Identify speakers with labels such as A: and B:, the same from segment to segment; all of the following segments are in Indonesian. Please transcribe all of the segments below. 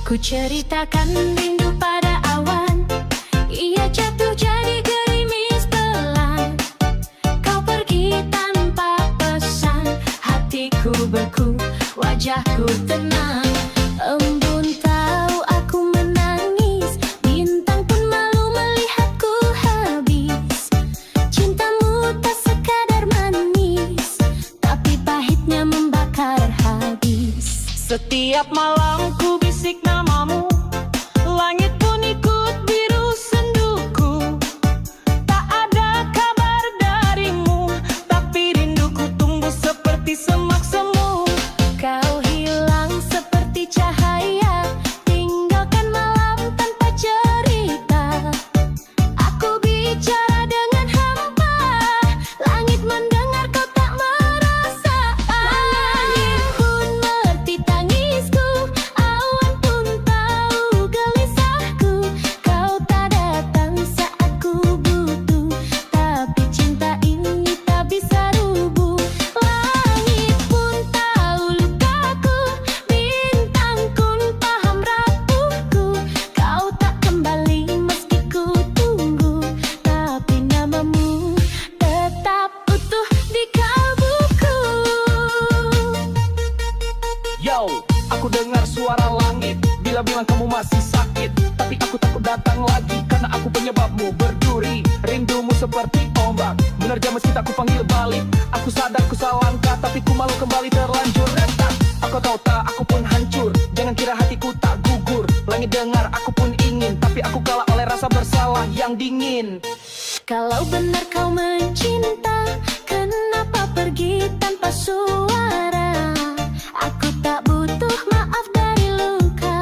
A: Ku ceritakan rindu pada awan, ia jatuh jadi gerimis pelan. Kau pergi tanpa pesan, hatiku beku, wajahku tenang. Embun tahu aku menangis, bintang pun malu melihatku habis. Cintamu tak sekadar manis, tapi pahitnya membakar habis.
B: Setiap malam ku bisik namamu, langit pun ikut biru senduku. Tak ada kabar darimu, tapi rinduku tumbuh seperti semak semu.
A: Kau hilang seperti cahaya, tinggalkan malam tanpa cerita. Aku bicara dengan hampa, langit mendengar kau tak merasa. Langit pun mengerti tangisku, awan pun tahu gelisahku. Kau tak datang saat ku butuh, tapi cinta ini tak bisa rubuh. Langit pun tahu lukaku, bintang pun paham rapuhku. Kau tak kembali meski ku tunggu, tapi namamu tetap utuh di kalbuku.
B: Yo, aku dengar suara langit bila bilang kamu masih sakit. Tapi aku takut datang lagi karena aku penyebabmu berduri. Rindumu seperti ombak menerjang meski tak ku panggil balik. Aku sadar ku salah langkah, tapi ku malu kembali terlanjur retak. Aku tahu tak, aku pun hancur, jangan kira hatiku tak gugur. Langit dengar, aku pun ingin, tapi aku kalah oleh rasa bersalah yang dingin.
A: Kalau benar kau mencinta, kenapa pergi tanpa suara? Aku tak butuh maaf dari luka,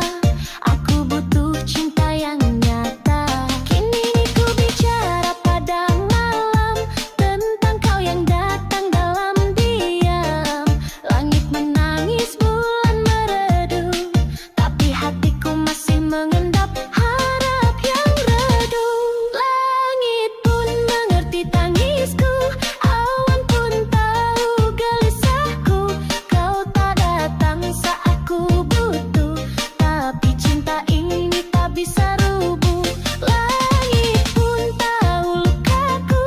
A: aku butuh cinta yang nyata. Kini ku bicara pada malam, tentang kau yang datang dalam diam. Langit menangis, bulan meredup, tapi hatiku masih mengendap harap yang redup. Langit pun mengerti tangisku, awan pun tahu gelisahku. Kau tak datang saat ku butuh, tapi cinta ini tak bisa rubuh. Langit pun tahu lukaku,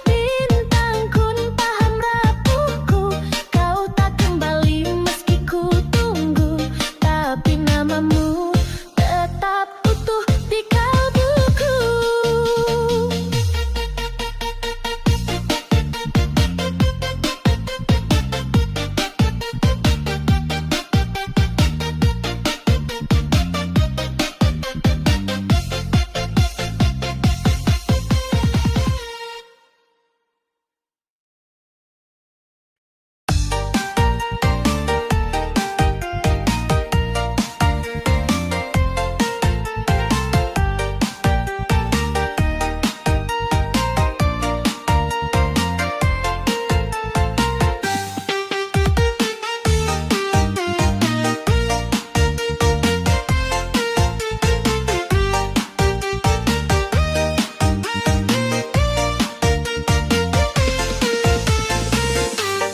A: bintang pun paham rapuhku. Kau tak kembali meski ku tunggu, tapi namamu tetap utuh di kalbuku.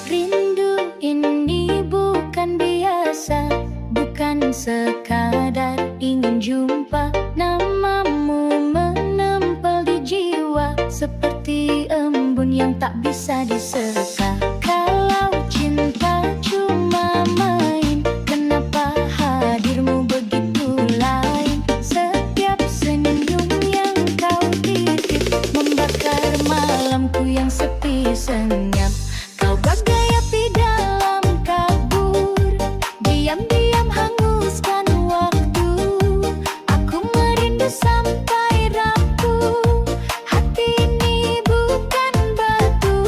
A: Rindu ini bukan biasa, bukan sekadar ingin jumpa. Namamu menempel di jiwa, seperti embun yang tak bisa diseka. Kalau cinta cuma main, kenapa hadirmu begitu lain? Setiap senyum yang kau titip membakar malamku yang sepi senyap. Kau bagai api dalam kabur, diam-diam hanguskan waktu. Aku merindu sampai rapuh, hati ini bukan batu.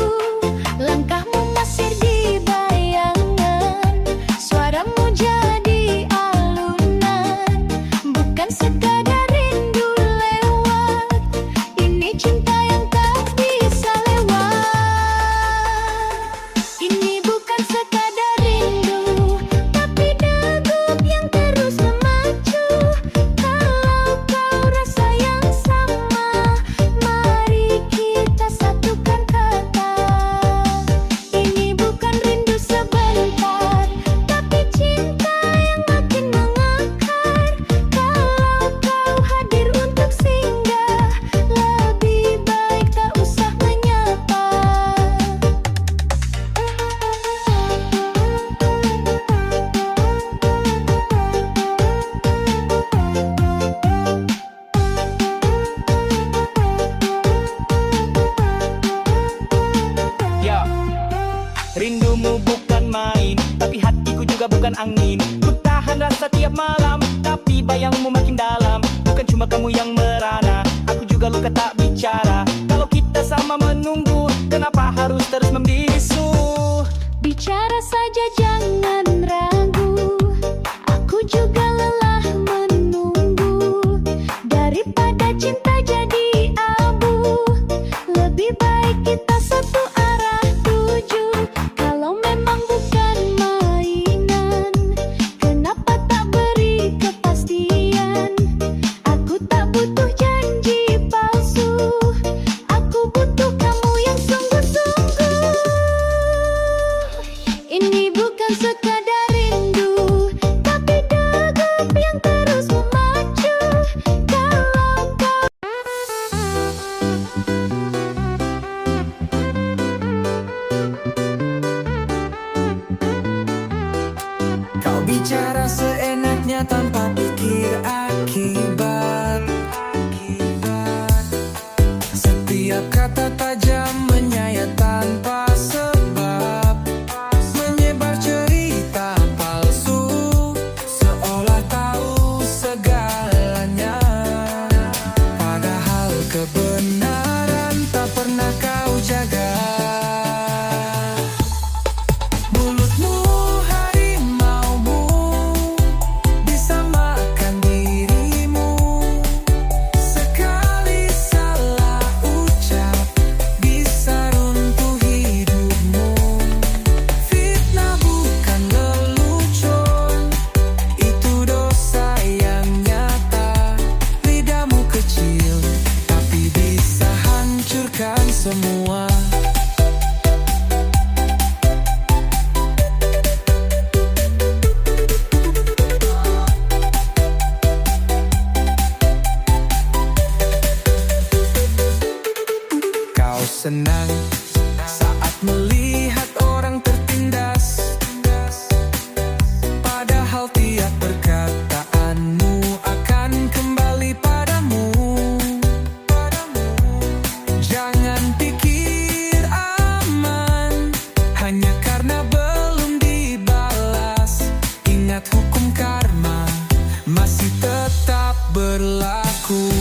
C: tahan rasa tiap malam, tapi bayangmu makin dalam. Bukan cuma kamu yang merana, aku juga luka tak bicara. Kalau kita sama menunggu, kenapa harus terus membisu?
A: Bicara saja jangan ragu, aku juga lelah menunggu. Daripada cinta jadi abu, lebih baik kita satu arah tuju. Kalau memang bukan mainan, kenapa tak beri kepastian? Aku tak butuh janji palsu, aku butuh kamu yang sungguh-sungguh. Ini bukan sekadar rindu, tapi degup yang terus memacu. Kalau kau
D: Kau bicara seenaknya tanpa pikir akibat. Setiap kata tajam menyayat tanpa sebab, menyebar cerita palsu, seolah tahu segalanya. Padahal kebenaran tak pernah kau jaga. Mulutmu harimaumu, bisa makan dirimu. Sekali salah ucap, bisa runtuh hidupmu. Fitnah bukan lelucon, itu dosa yang nyata. Lidahmu kecil, tapi bisa hancurkan semua. Kau senang saat melihat orang tertindas, padahal tiap perkataanmu akan kembali padamu. Jangan pikir aman hanya karena belum dibalas. Ingat hukum karma masih tetap berlaku.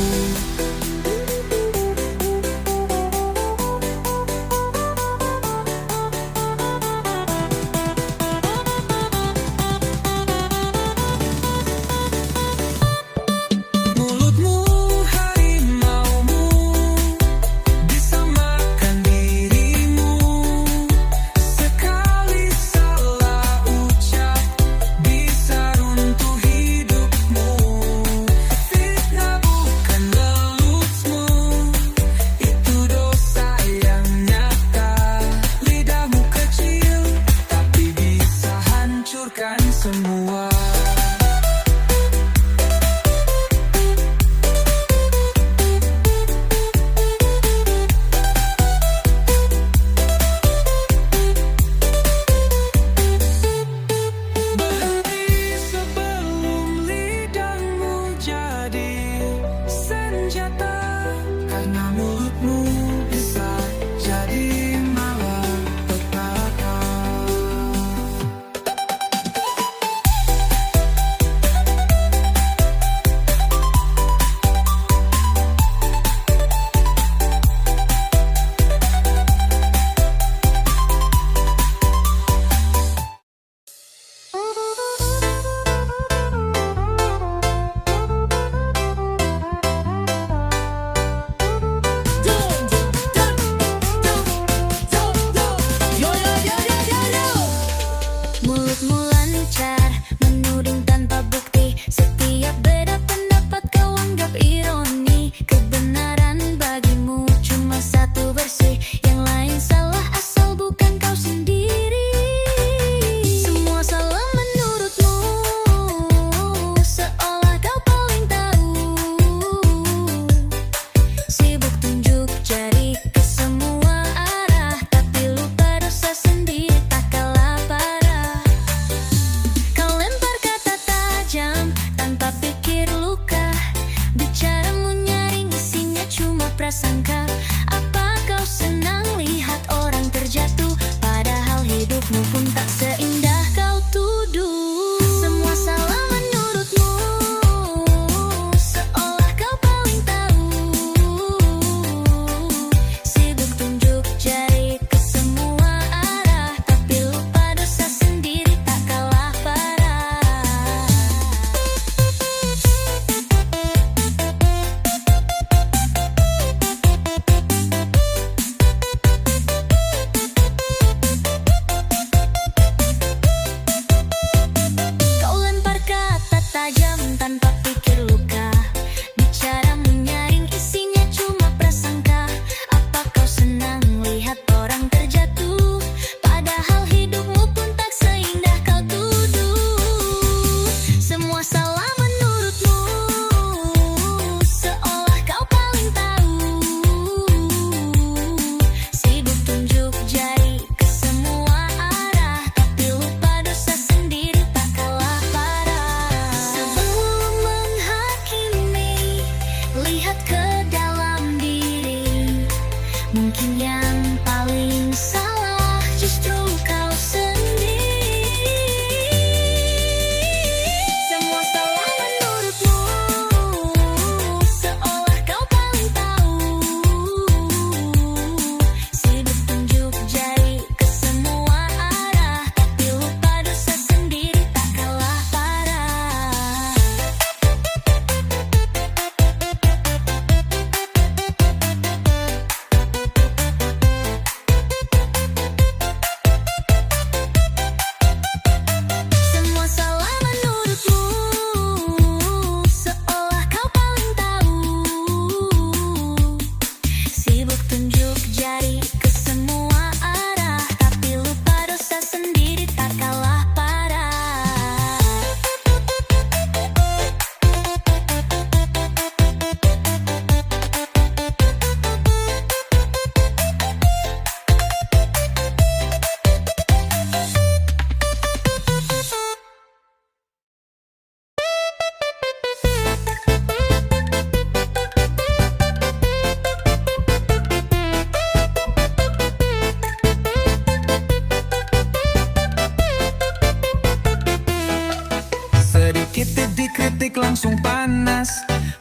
D: ngintip dikritik langsung panas.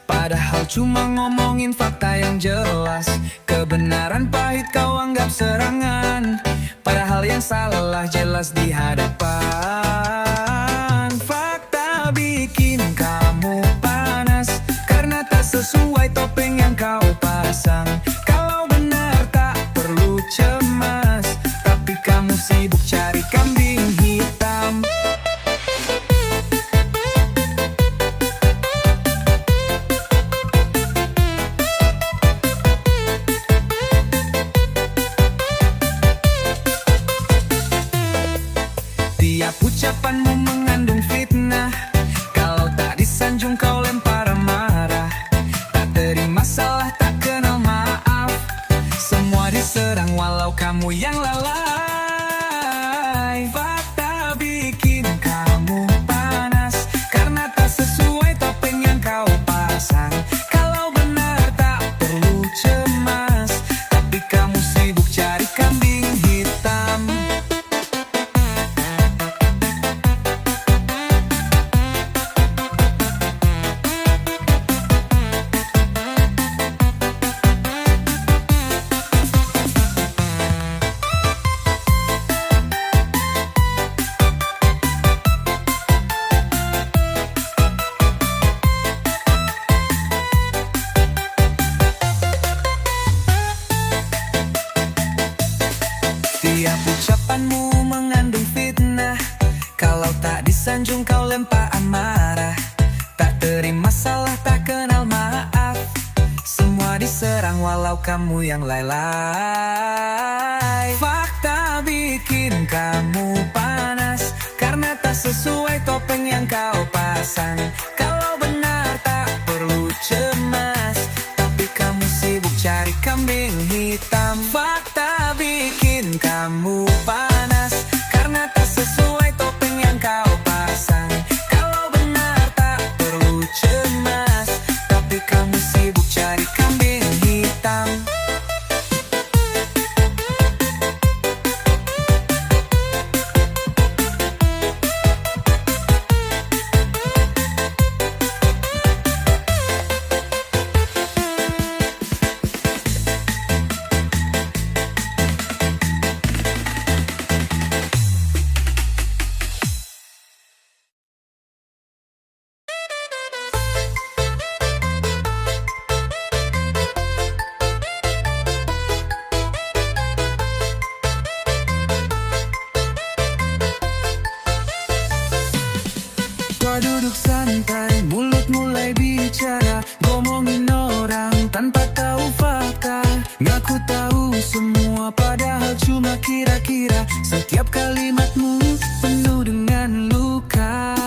D: Padahal cuma ngomongin fakta yang jelas. Kebenaran pahit kau anggap serangan, padahal yang salah jelas di hadapan. Fakta bikin kamu panas karena tak sesuai topeng yang kau pasang. Kalau benar tak perlu cemas, tapi kamu sibuk cari kambing hitam. Tiap ucapanmu mengandung fitnah. Kalau tak disanjung kau lempar marah. Tak terima salah, tak kenal maaf. Semua diserang walau kamu yang lalai. Fakta bikin kamu panas karena tak sesuai topeng yang kau pasang. Kalau benar tak perlu cemas, tapi kamu sibuk cari kambing hitam. Tiap ucapanmu mengandung fitnah. Kalau tak disanjung kau lempar amarah. Tak terima salah, tak kenal maaf. Semua diserang walau kamu yang lalai. Fakta bikin kamu panas karena tak sesuai topeng yang kau pasang. Kalau benar tak perlu cemas, tapi kamu sibuk cari kambing hitam. Fakta bikin kamu panas karena tak sesuai topeng yang kau pasang. Kalau benar tak perlu cemas, tapi kamu sibuk cari kambing hitam. Kau duduk santai, mulut mulai bicara, ngomongin orang tanpa tahu fakta. Ngaku tahu semua padahal cuma kira-kira. Setiap kalimatmu penuh dengan luka.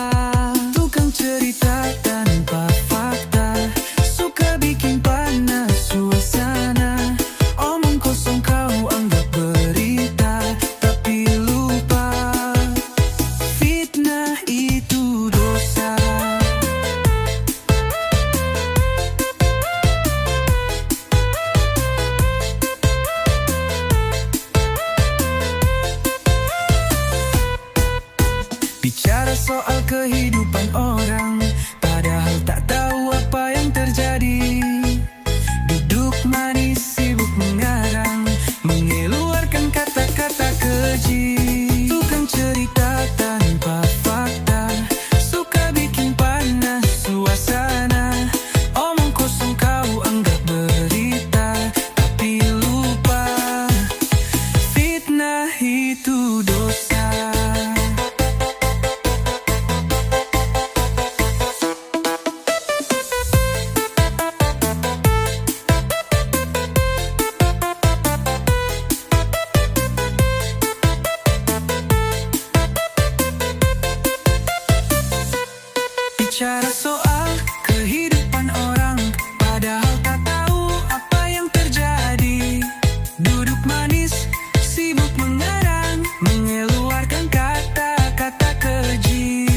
D: Tukang cerita tanpa fakta, suka bikin panas suasana. Omong kosong kau anggap berita, tapi lupa fitnah itu dosa. Bicara soal kehidupan orang, padahal tak tahu apa yang terjadi. Duduk manis sibuk mengarang, mengeluarkan kata-kata keji. Tukang cerita tanpa fakta, suka bikin panas suasana. Omong kosong kau anggap berita, tapi lupa fitnah itu dosa. Bicara soal kehidupan orang, padahal tak tahu apa yang terjadi. Duduk manis, sibuk mengarang, mengeluarkan kata-kata keji.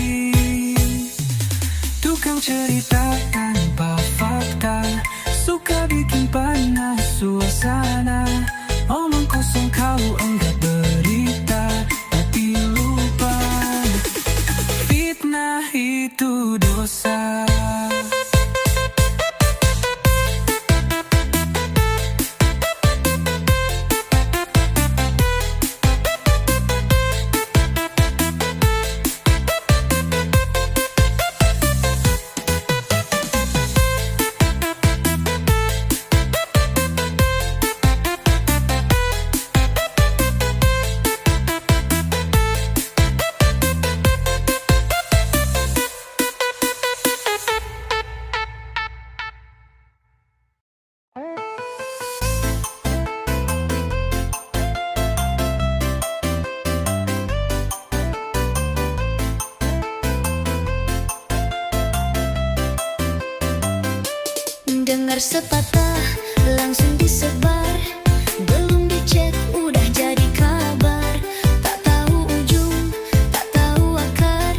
D: Tukang cerita tanpa fakta, suka bikin panas suasana. Omong kosong kau anggap berita, tapi lupa fitnah itu itu dosa.
A: Dengar sepatah langsung disebar, belum dicek udah jadi kabar. Tak tahu ujung, tak tahu akar,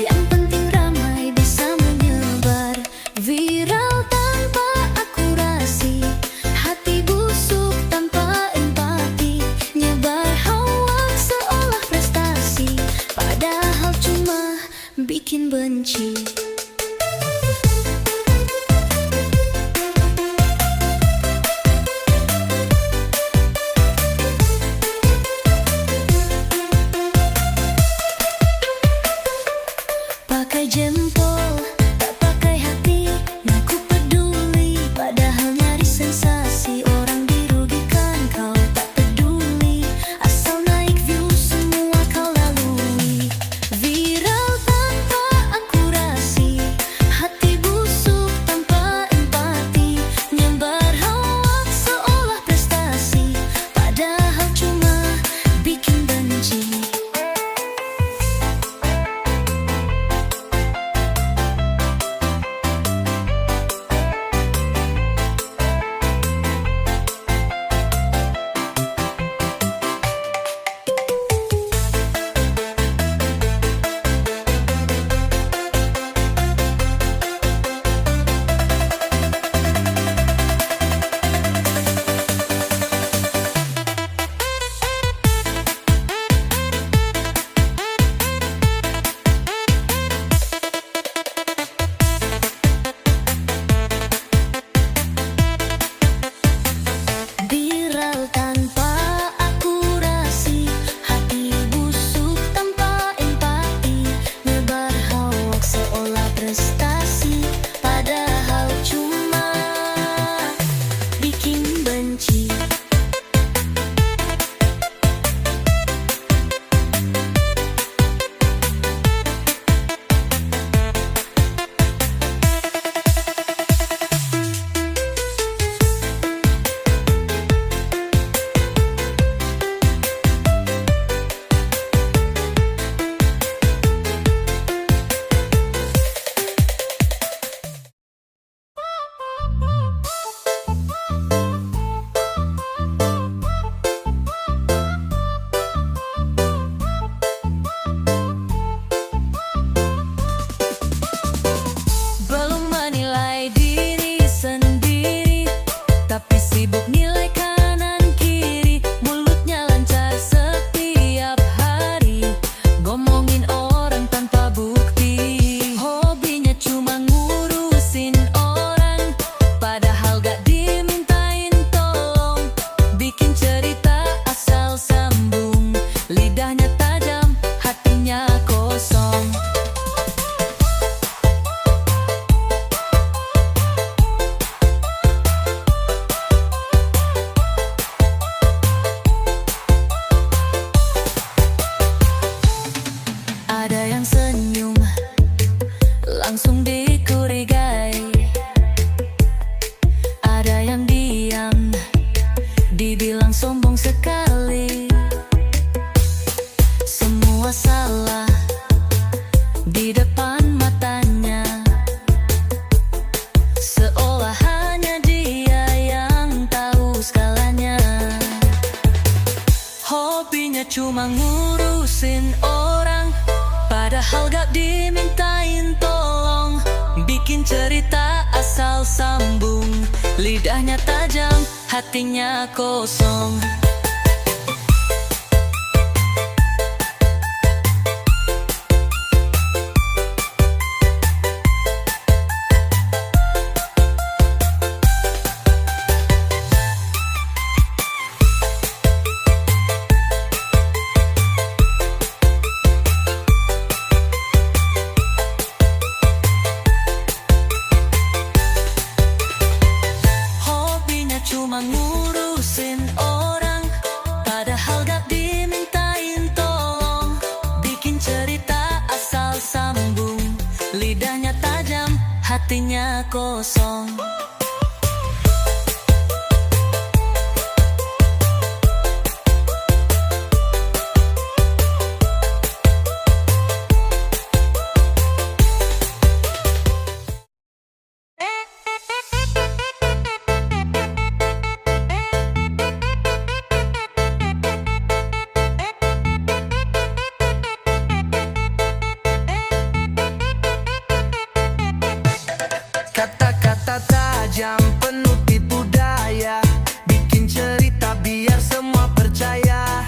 A: yang penting ramai bisa menyebar. Viral tanpa akurasi, hati busuk tanpa empati, nyebar hoax seolah prestasi, padahal cuma bikin benci. Pakai jempol, tak pakai hati, ngaku peduli, padahal nyari sensasi. Orang dirugikan, kau tak peduli, asal naik view semua kau lalui. Viral tanpa akurasi, hati busuk tanpa empati, nyebar hoax seolah prestasi, padahal cuma bikin benci. Viral tanpa akurasi, hati busuk tanpa empati, nyebar hoax seolah prestasi, padahal cuma bikin benci. Belum menilai diri sendiri, tapi sibuk nilai kanan kiri. Mulutnya lancar setiap hari, ngomongin orang tanpa bukti. Hobinya cuma ngurusin orang, padahal gak dimintain tolong. Bikin cerita asal sambung, lidahnya tajam, hatinya kosong. Ada yang senyum, langsung dicurigai. Ada yang diam, dibilang sombong sekali. Semua salah di depan matanya, seolah hanya dia yang tahu skalanya. Hobinya cuma ngurusin orang, padahal gak dimintain tolong. Bikin cerita asal sambung, lidahnya tajam, hatinya kosong. Matanya tajam, hatinya kosong.
D: Kata-kata tajam penuh tipu daya, bikin cerita biar semua percaya.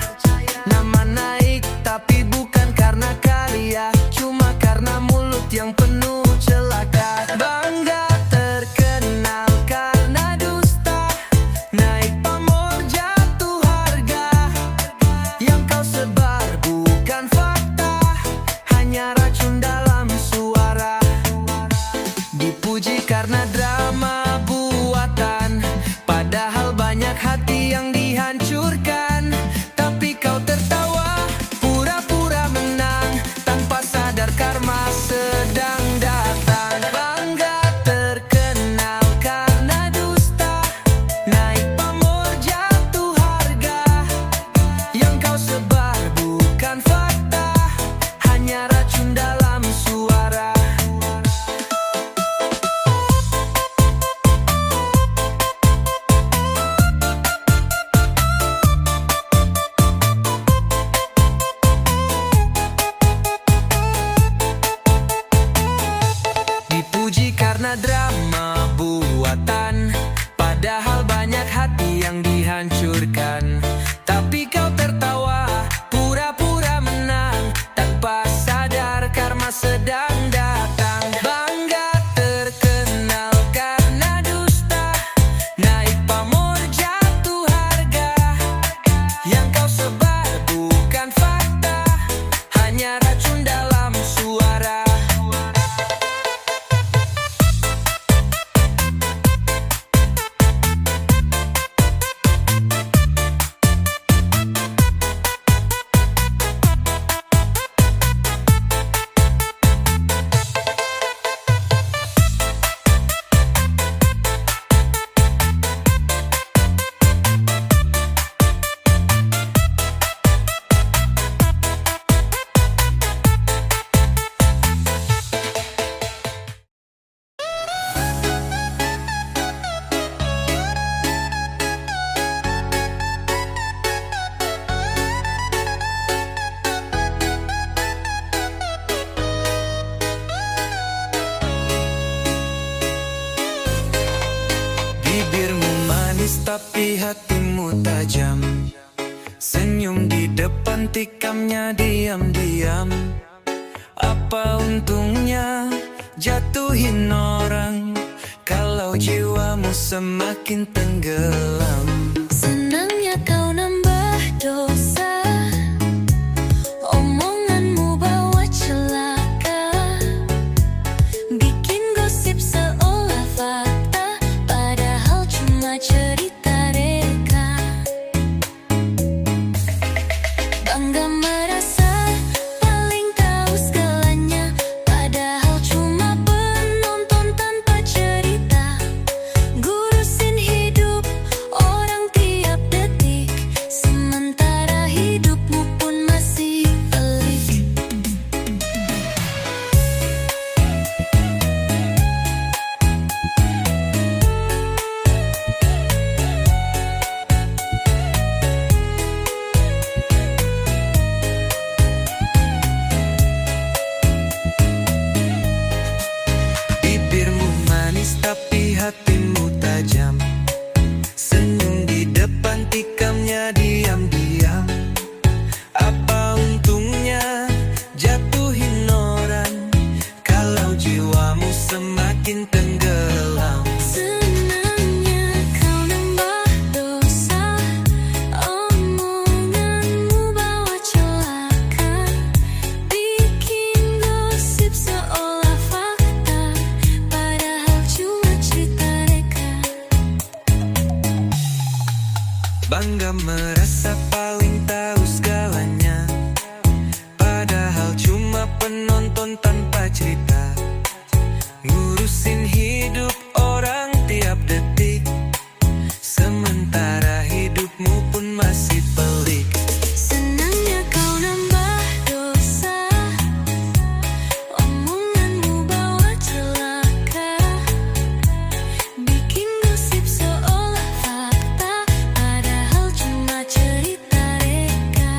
D: Nama naik tapi bukan karena karya, cuma karena mulut yang penuh celaka. Bangga terkenal karena dusta, naik pamor jatuh harga. Yang kau sebar bukan fakta, hanya racun dalam suara. Dipuji karena drama buatan, padahal banyak hati yang dihancurkan. Tapi kau tertawa, pura-pura menang, tanpa sadar karma sedang datang. Bangga terkenal karena dusta, naik pamor jatuh harga. Yang kau sebar bukan fakta, hanya racun dalam suara. Dipuji karena drama buatan, padahal banyak hati yang dihancurkan. Tapi kau tertawa, pura-pura menang, tanpa sadar karma sedang datang. Bangga terkenal karena dusta, naik pamor jatuh harga. Yang kau sebar bukan fakta, hanya racun dalam suara. Bibirmu manis tapi hatimu tajam, senyum di depan tikamnya diam-diam. Apa untungnya jatuhin orang, kalau jiwamu semakin tenggelam.
A: Senangnya kau nambah dosa, omonganmu bawa celaka, bikin gosip seolah fakta, padahal cuma cerita reka. Bangga merasa paling tahu segalanya, padahal cuma penonton tanpa cerita. Gurusin hidup orang tiap detik, sementara hidupmu pun masih pelik.
D: Bibirmu manis tapi hatimu tajam, senyum di depan tikamnya diam-diam. Apa untungnya jatuhin orang, kalau jiwamu semakin tenggelam.
A: Senangnya kau nambah dosa, omonganmu bawa celaka, bikin gosip seolah fakta, padahal cuma cerita reka.
D: Bangga merasa paling tahu segalanya, padahal cuma penonton tanpa cerita. ngurusin hidup orang tiap detik, sementara hidupmu pun masih pelik.
A: Senangnya kau nambah dosa, omonganmu bawa celaka, bikin gosip seolah fakta, padahal cuma cerita reka.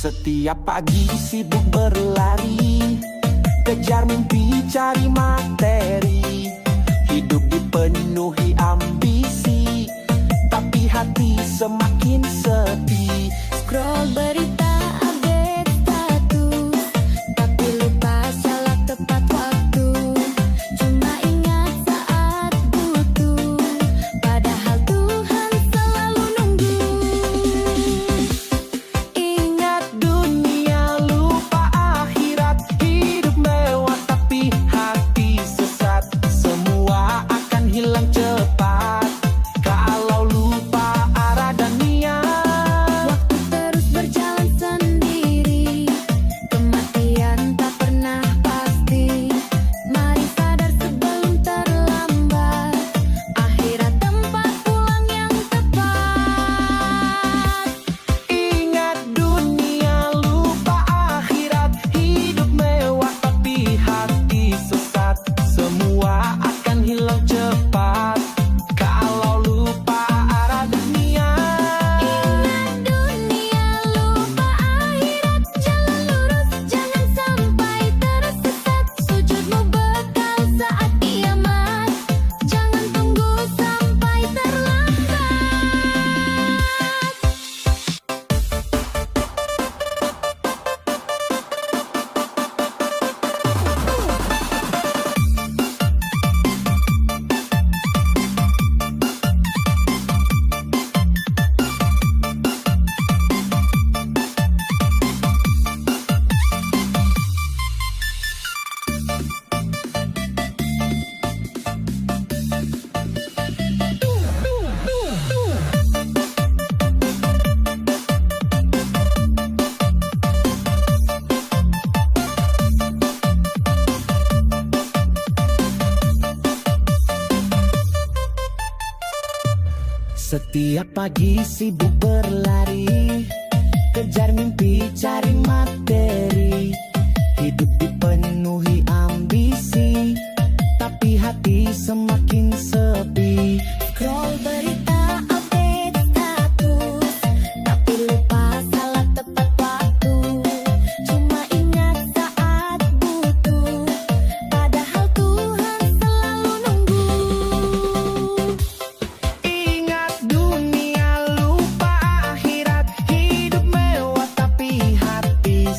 B: Setiap pagi sibuk berlari, kejar mimpi cari materi. Hidup dipenuhi ambisi, tapi hati semakin sepi.
A: Scroll berita, update status, tapi lupa salah tepat waktu. Cuma ingat saat butuh, padahal Tuhan selalu nunggu.
B: Ingat dunia, lupa akhirat. Hidup mewah tapi hati sesat. Semua akan hilang cepat kalau lupa arah dan niat.
A: Waktu terus berjalan sendiri, kematian tak pernah pasti. Mari sadar sebelum terlambat, akhirat tempat pulang yang tepat.
B: Ingat dunia, lupa akhirat. Hidup mewah tapi hati sesat. Semua akan hilang cepat kalau lupa arah dan niat.
A: Ingat dunia, lupa akhirat, jalan lurus, jangan sampai tersesat. Sujudmu bekal saat kiamat, jangan tunggu sampai terlambat.
B: Setiap pagi sibuk berlari, kejar mimpi cari materi. Hidup dipenuhi ambisi, tapi hati semakin sepi.
A: Scroll berita, update status, tapi lupa salah tepat waktu. Cuma ingat saat butuh, padahal Tuhan selalu nunggu.
B: Ingat dunia, lupa akhirat. Hidup mewah tapi hati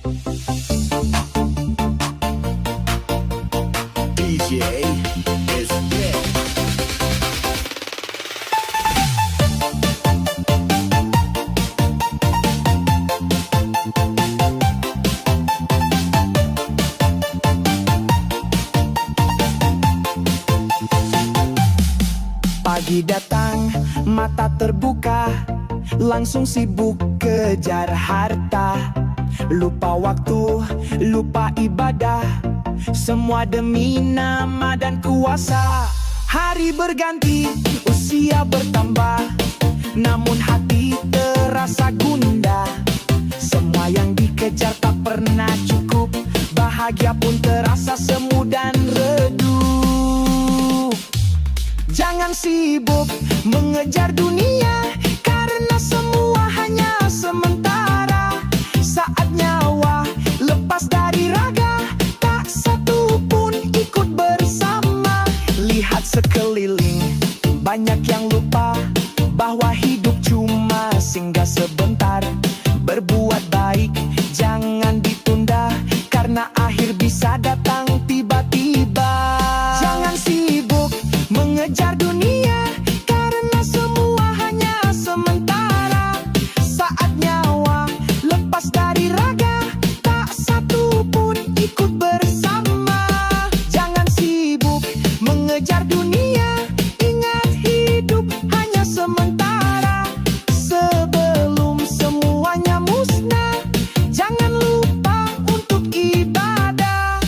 E: DJ is dead.
C: Pagi datang, mata terbuka, langsung sibuk kejar harta. Lupa waktu, lupa ibadah, semua demi nama dan kuasa. Hari berganti, usia bertambah, namun hati terasa gundah. Semua yang dikejar tak pernah cukup, bahagia pun terasa semu dan redup. Jangan sibuk mengejar dunia, karena semua hanya sementara. Saat nyawa lepas dari raga, tak satu pun ikut bersama. Lihat sekeliling, banyak yang lupa bahwa hidup cuma singgah sebentar. Berbuat baik jangan ditunda, karena akhir bisa datang tiba-tiba. Jangan sibuk mengejar dunia, karena semua hanya sementara. Saat nyawa lepas dari raga, tak satu pun ikut bersama. Jangan sibuk mengejar dunia, ingat hidup hanya sementara. Sebelum semuanya musnah, jangan lupa untuk ibadah.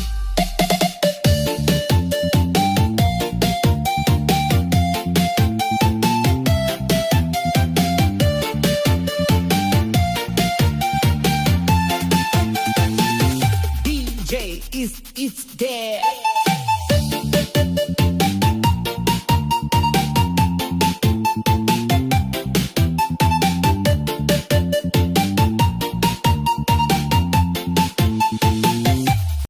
C: DJ is it's there.